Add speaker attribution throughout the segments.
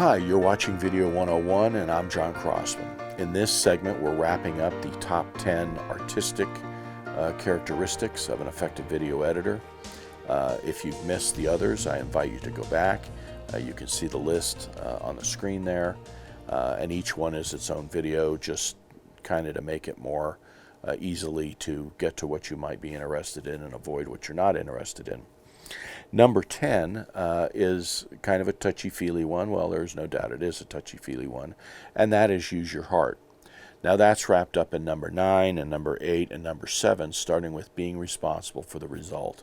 Speaker 1: Hi, you're watching Video 101 and I'm John Crossman. In this segment, we're wrapping up the top 10 artistic characteristics of an effective video editor. If you've missed the others, I invite you to go back. You can see the list on the screen there, and each one is its own video, just kind of to make it more easily to get to what you might be interested in and avoid what you're not interested in. Number 10 is kind of a touchy-feely one. Well, there's no doubt it is a touchy-feely one, and that is use your heart. Now that's wrapped up in number 9 and number 8 and number 7, starting with being responsible for the result.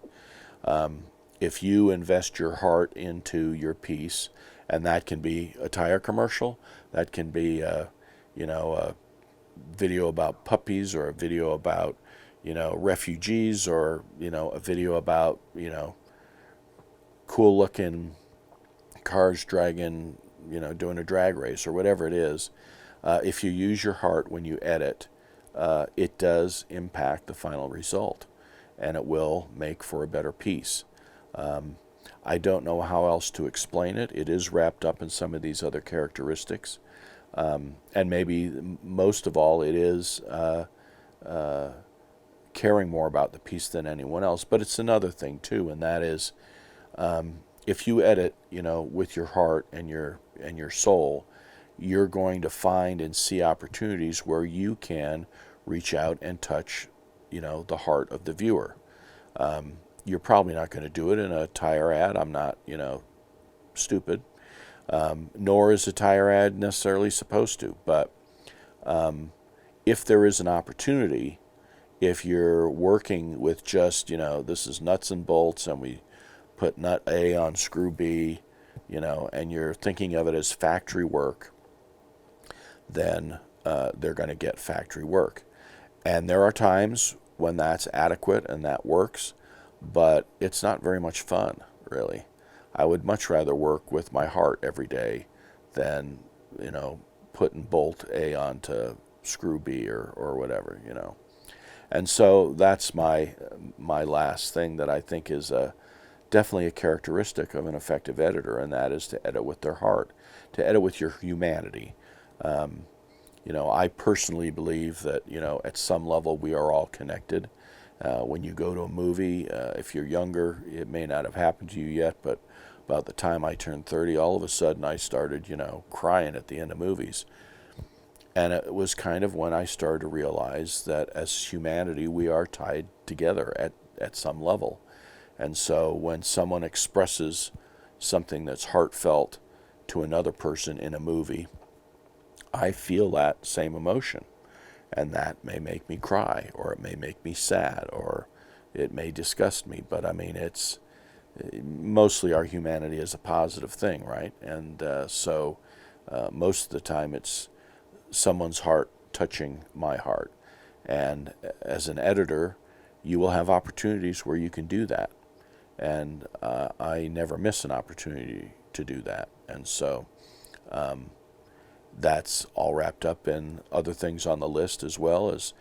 Speaker 1: If you invest your heart into your piece, and that can be a tire commercial, that can be a video about puppies, or a video about refugees, or a video about cool looking cars dragging, doing a drag race or whatever it is. If you use your heart when you edit, it does impact the final result, and it will make for a better piece. I don't know how else to explain it. It is wrapped up in some of these other characteristics, and maybe most of all it is caring more about the piece than anyone else. But it's another thing too, and that is, if you edit, with your heart and your soul, you're going to find and see opportunities where you can reach out and touch, the heart of the viewer. You're probably not going to do it in a tire ad. I'm not, stupid. Nor is a tire ad necessarily supposed to. But if there is an opportunity, if you're working with just, this is nuts and bolts, and we put nut A on screw B, and you're thinking of it as factory work, then they're going to get factory work. And there are times when that's adequate and that works, but it's not very much fun, really. I would much rather work with my heart every day than, putting bolt A onto screw B or whatever, And so that's my last thing that I think is definitely a characteristic of an effective editor, and that is to edit with their heart, to edit with your humanity. I personally believe that, at some level we are all connected. When you go to a movie, if you're younger, it may not have happened to you yet, but about the time I turned 30, all of a sudden I started, crying at the end of movies. And it was kind of when I started to realize that as humanity, we are tied together at some level. And so when someone expresses something that's heartfelt to another person in a movie, I feel that same emotion. And that may make me cry, or it may make me sad, or it may disgust me. But I mean, it's mostly our humanity is a positive thing, right? And so most of the time it's someone's heart touching my heart. And as an editor, you will have opportunities where you can do that. And I never miss an opportunity to do that. And so that's all wrapped up in other things on the list, as well as,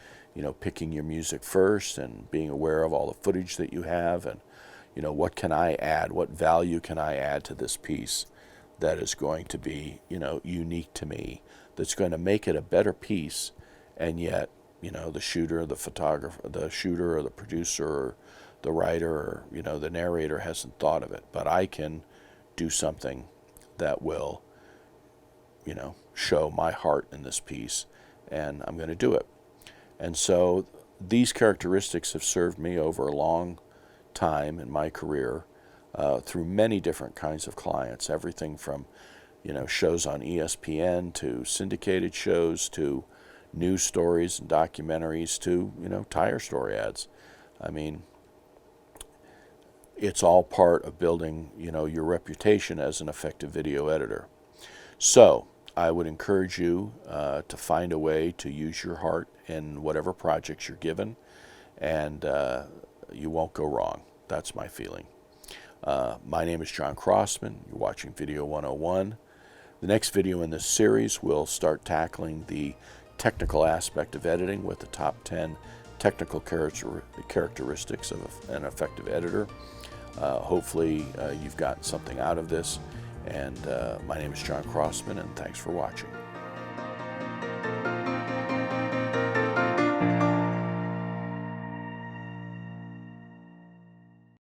Speaker 1: picking your music first and being aware of all the footage that you have, and, what can I add? What value can I add to this piece that is going to be, unique to me, that's going to make it a better piece, and yet, the shooter, the photographer, the shooter or the producer or the writer or, the narrator hasn't thought of it. But I can do something that will, show my heart in this piece, and I'm going to do it. And so these characteristics have served me over a long time in my career, through many different kinds of clients, everything from, shows on ESPN to syndicated shows to news stories and documentaries to, tire story ads. I mean, it's all part of building, your reputation as an effective video editor. So I would encourage you to find a way to use your heart in whatever projects you're given, and you won't go wrong. That's my feeling. My name is John Crossman. You're watching Video 101. The next video in this series will start tackling the technical aspect of editing with the top 10 technical characteristics of an effective editor. Hopefully you've gotten something out of this, And my name is John Crossman, and thanks for watching.